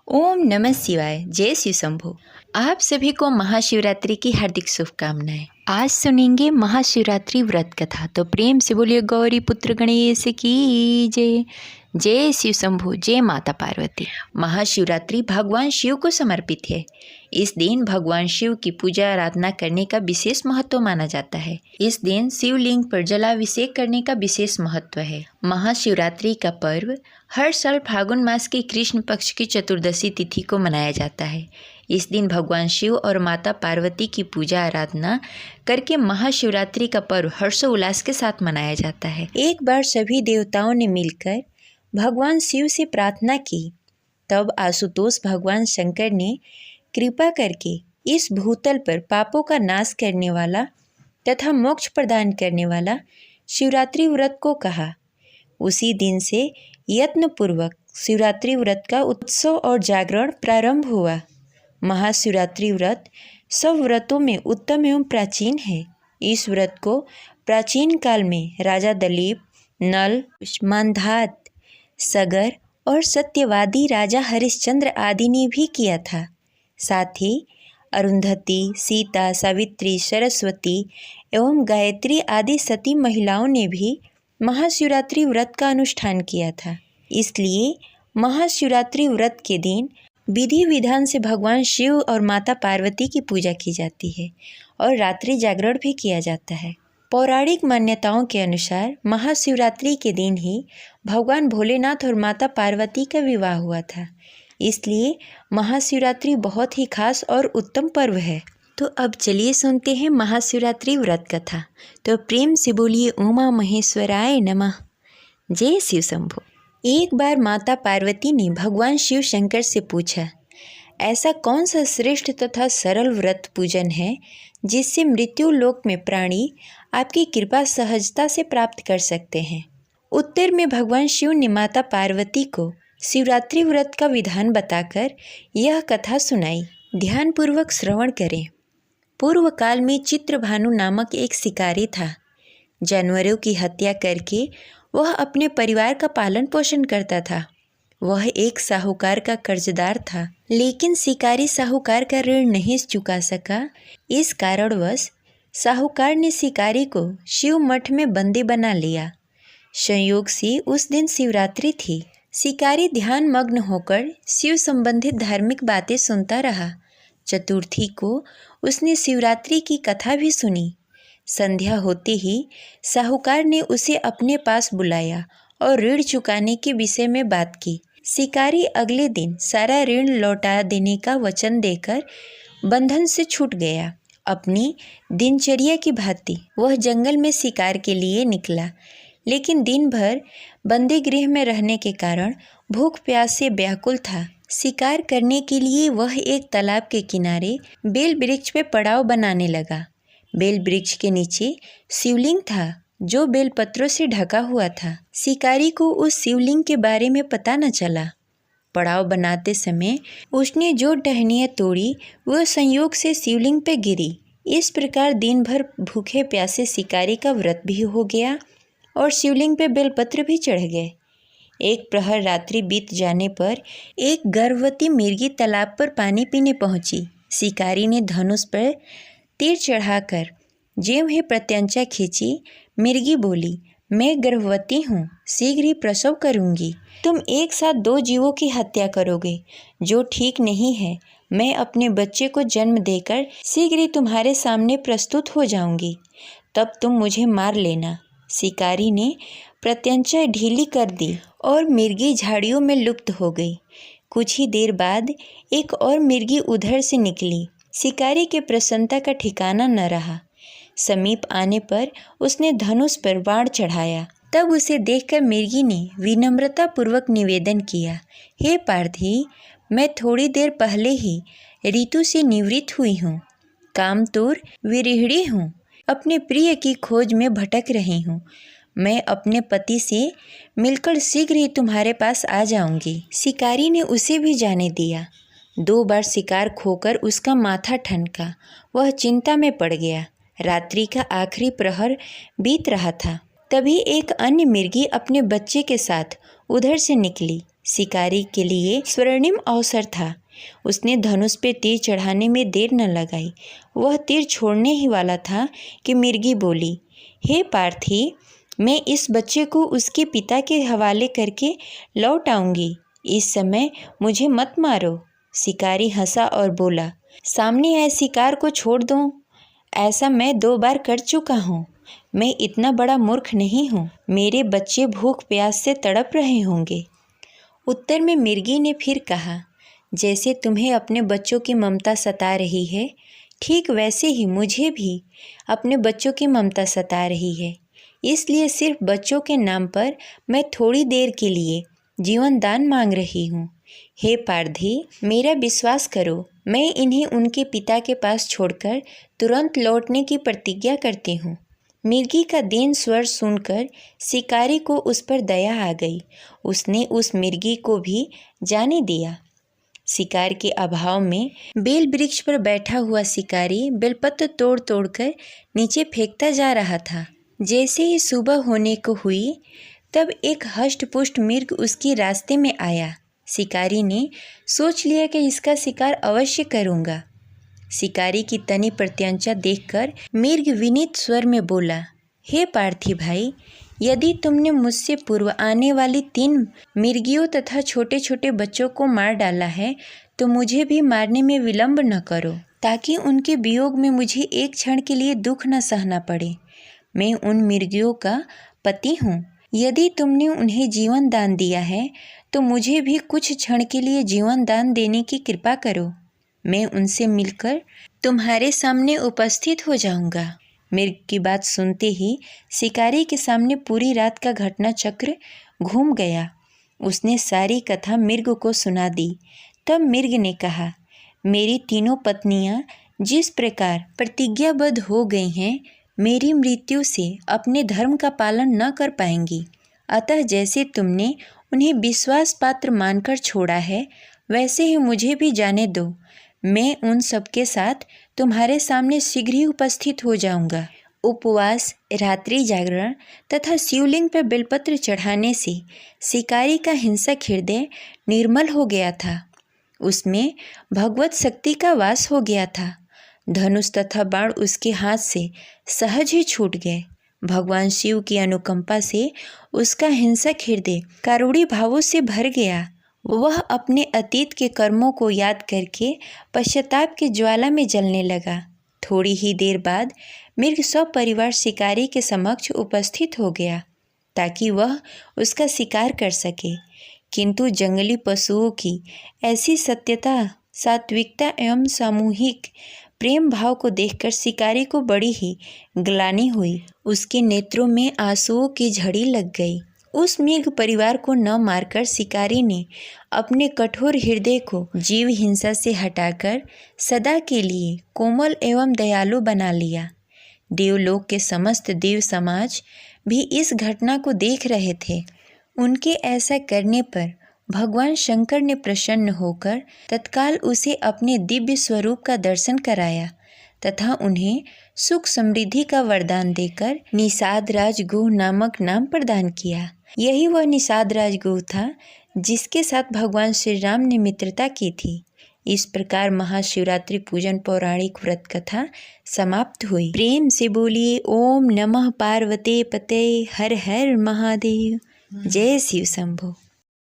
ओम नमः शिवाय। जय शिव शंभो। आप सभी को महाशिवरात्रि की हार्दिक शुभकामनाएं। आज सुनेंगे महाशिवरात्रि व्रत कथा, तो प्रेम से बोलिए गौरी पुत्र गणेश की जय। जय शिव शंभो। जय माता पार्वती। महाशिवरात्रि भगवान शिव को समर्पित है। इस दिन भगवान शिव की पूजा आराधना करने का विशेष महत्व माना जाता है। इस दिन शिवलिंग पर जलाभिषेक करने का विशेष महत्व है। महाशिवरात्रि का पर्व हर साल फागुन मास की कृष्ण पक्ष की चतुर्दशी तिथि को मनाया जाता है। इस दिन भगवान शिव और माता पार्वती की पूजा आराधना करके महाशिवरात्रि का पर्व हर्षोल्लास के साथ मनाया जाता है। एक बार सभी देवताओं ने मिलकर भगवान शिव से प्रार्थना की। तब आशुतोष भगवान शंकर ने कृपा करके इस भूतल पर पापों का नाश करने वाला तथा मोक्ष प्रदान करने वाला शिवरात्रि व्रत को कहा। उसी दिन से यत्नपूर्वक शिवरात्रि व्रत का उत्सव और जागरण प्रारंभ हुआ। महाशिवरात्रि व्रत सब व्रतों में उत्तम एवं प्राचीन है। इस व्रत को प्राचीन काल में राजा दिलीप, नल, मांधात, सगर और सत्यवादी राजा हरिश्चंद्र आदि ने भी किया था। साथ ही अरुंधति, सीता, सावित्री, सरस्वती एवं गायत्री आदि सती महिलाओं ने भी महाशिवरात्रि व्रत का अनुष्ठान किया था। इसलिए महाशिवरात्रि व्रत के दिन विधि विधान से भगवान शिव और माता पार्वती की पूजा की जाती है और रात्रि जागरण भी किया जाता है। पौराणिक मान्यताओं के अनुसार महाशिवरात्रि के दिन ही भगवान भोलेनाथ और माता पार्वती का विवाह हुआ था। इसलिए महाशिवरात्रि बहुत ही खास और उत्तम पर्व है। तो अब चलिए सुनते हैं महाशिवरात्रि व्रत कथा। तो प्रेम से बोलिए उमा महेश्वराय नमः। जय शिव शंभो। एक बार माता पार्वती ने भगवान शिव शंकर से पूछा, ऐसा कौन सा श्रेष्ठ तथा सरल व्रत पूजन है जिससे मृत्यु लोक में प्राणी आपकी कृपा सहजता से प्राप्त कर सकते हैं। उत्तर में भगवान शिव ने माता पार्वती को शिवरात्रि व्रत का विधान बताकर यह कथा सुनाई। ध्यानपूर्वक श्रवण करें। पूर्व काल में चित्रभानु नामक एक शिकारी था। जानवरों की हत्या करके वह अपने परिवार का पालन पोषण करता था। वह एक साहूकार का कर्जदार था, लेकिन शिकारी साहूकार का ऋण नहीं चुका सका। इस कारणवश साहूकार ने शिकारी को शिव मठ में बंदी बना लिया। संयोग से उस दिन शिवरात्रि थी। शिकारी ध्यान मग्न होकर शिव संबंधित धार्मिक बातें सुनता रहा। चतुर्थी को उसने शिवरात्रि की कथा भी सुनी। संध्या होते ही साहूकार ने उसे अपने पास बुलाया और ऋण चुकाने के विषय में बात की। शिकारी अगले दिन सारा ऋण लौटा देने का वचन देकर बंधन से छूट गया। अपनी दिनचर्या की भांति वह जंगल में शिकार के लिए निकला, लेकिन दिन भर बंदी गृह में रहने के कारण भूख प्यास से व्याकुल था। शिकार करने के लिए वह एक तालाब के किनारे बेल वृक्ष पे पड़ाव बनाने लगा। बेल वृक्ष के नीचे शिवलिंग था जो बेल पत्रों से ढका हुआ था। शिकारी को उस शिवलिंग के बारे में पता न चला। पड़ाव बनाते समय उसने जो टहनियाँ तोड़ी वह संयोग से शिवलिंग पे गिरी। इस प्रकार दिन भर भूखे प्यासे शिकारी का व्रत भी हो गया और शिवलिंग पे बेलपत्र भी चढ़ गए। एक प्रहर रात्रि बीत जाने पर एक गर्भवती मिर्गी तालाब पर पानी पीने पहुंची। शिकारी ने धनुष पर तीर चढ़ाकर ज्यों ही प्रत्यंचा खींची। मिर्गी बोली, मैं गर्भवती हूँ, शीघ्र ही प्रसव करूँगी। तुम एक साथ दो जीवों की हत्या करोगे, जो ठीक नहीं है। मैं अपने बच्चे को जन्म देकर शीघ्र ही तुम्हारे सामने प्रस्तुत हो जाऊँगी, तब तुम मुझे मार लेना। शिकारी ने प्रत्यंचा ढीली कर दी और मिर्गी झाड़ियों में लुप्त हो गई। कुछ ही देर बाद एक और मिर्गी उधर से निकली। शिकारी के प्रसन्नता का ठिकाना न रहा। समीप आने पर उसने धनुष पर बाण चढ़ाया। तब उसे देखकर मिर्गी ने विनम्रता पूर्वक निवेदन किया, हे पार्थी, मैं थोड़ी देर पहले ही ऋतु से निवृत्त हुई हूँ। कामतुर विरहिणी हूँ। अपने प्रिय की खोज में भटक रही हूँ। मैं अपने पति से मिलकर शीघ्र ही तुम्हारे पास आ जाऊंगी। शिकारी ने उसे भी जाने दिया। 2 बार शिकार खोकर उसका माथा ठनका। वह चिंता में पड़ गया। रात्रि का आखिरी प्रहर बीत रहा था। तभी एक अन्य मिर्गी अपने बच्चे के साथ उधर से निकली। शिकारी के लिए स्वर्णिम अवसर था। उसने धनुष पे तीर चढ़ाने में देर न लगाई। वह तीर छोड़ने ही वाला था कि मिर्गी बोली, हे पार्थी, मैं इस बच्चे को उसके पिता के हवाले करके लौट आऊँगी। इस समय मुझे मत मारो। शिकारी हंसा और बोला, सामने आए शिकार को छोड़ दो। ऐसा मैं 2 बार कर चुका हूँ। मैं इतना बड़ा मूर्ख नहीं हूँ। मेरे बच्चे भूख प्यास से तड़प रहे होंगे। उत्तर में मिर्गी ने फिर कहा, जैसे तुम्हें अपने बच्चों की ममता सता रही है, ठीक वैसे ही मुझे भी अपने बच्चों की ममता सता रही है। इसलिए सिर्फ बच्चों के नाम पर मैं थोड़ी देर के लिए जीवन दान मांग रही हूँ। हे पारधी, मेरा विश्वास करो, मैं इन्हें उनके पिता के पास छोड़कर तुरंत लौटने की प्रतिज्ञा करती हूँ। मिर्गी का दीन स्वर सुनकर शिकारी को उस पर दया आ गई। उसने उस मिर्गी को भी जाने दिया। शिकार के अभाव में बेल वृक्ष पर बैठा हुआ शिकारी बेलपत्र तोड़ तोड़कर नीचे फेंकता जा रहा था। जैसे ही सुबह होने को हुई, तब एक हष्ट-पुष्ट मिर्ग उसके रास्ते में आया। शिकारी ने सोच लिया कि इसका शिकार अवश्य करूँगा। शिकारी की तनी प्रत्यंचा देखकर मिर्ग विनीत स्वर में बोला, हे पार्थी भाई, यदि तुमने मुझसे पूर्व आने वाली 3 मिर्गियों तथा छोटे छोटे बच्चों को मार डाला है, तो मुझे भी मारने में विलंब न करो, ताकि उनके वियोग में मुझे एक क्षण के लिए दुख न सहना पड़े। मैं उन मिर्गियों का पति हूँ। यदि तुमने उन्हें जीवन दान दिया है, तो मुझे भी कुछ क्षण के लिए जीवन दान देने की कृपा करो। मैं उनसे मिलकर तुम्हारे सामने उपस्थित हो जाऊंगा। मिर्ग की बात सुनते ही शिकारी के सामने पूरी रात का घटना चक्र घूम गया। उसने सारी कथा मिर्ग को सुना दी। तब मिर्ग ने कहा, मेरी 3 पत्नियां जिस प्रकार प्रतिज्ञाबद्ध हो गई हैं, मेरी मृत्यु से अपने धर्म का पालन न कर पाएंगी। अतः जैसे तुमने उन्हें विश्वास पात्र मानकर छोड़ा है, वैसे ही मुझे भी जाने दो। मैं उन सबके साथ तुम्हारे सामने शीघ्र ही उपस्थित हो जाऊंगा। उपवास, रात्रि जागरण तथा शिवलिंग पर बेलपत्र चढ़ाने से शिकारी का हिंसक हृदय निर्मल हो गया था। उसमें भगवत शक्ति का वास हो गया था। धनुष तथा बाण उसके हाथ से सहज ही छूट गए। भगवान शिव की अनुकंपा से उसका हिंसक हृदय कारुणी भावों से भर गया। वह अपने अतीत के कर्मों को याद करके पश्चाताप की ज्वाला में जलने लगा। थोड़ी ही देर बाद मिर्ग सपरिवार शिकारी के समक्ष उपस्थित हो गया, ताकि वह उसका शिकार कर सके। किंतु जंगली पशुओं की ऐसी सत्यता, सात्विकता एवं सामूहिक प्रेम भाव को देखकर शिकारी को बड़ी ही ग्लानि हुई। उसके नेत्रों में आंसुओं की झड़ी लग गई। उस मिर्ग परिवार को न मारकर शिकारी ने अपने कठोर हृदय को जीव हिंसा से हटाकर सदा के लिए कोमल एवं दयालु बना लिया। देवलोक के समस्त देव समाज भी इस घटना को देख रहे थे। उनके ऐसा करने पर भगवान शंकर ने प्रसन्न होकर तत्काल उसे अपने दिव्य स्वरूप का दर्शन कराया तथा उन्हें सुख समृद्धि का वरदान देकर निषाद राज गुह नामक नाम प्रदान किया। यही वह निषाद राज गुह था जिसके साथ भगवान श्री राम ने मित्रता की थी। इस प्रकार महाशिवरात्रि पूजन पौराणिक व्रत कथा समाप्त हुई। प्रेम से बोलिए ओम नमः पार्वते पते हर हर महादेव। जय शिव शंभो।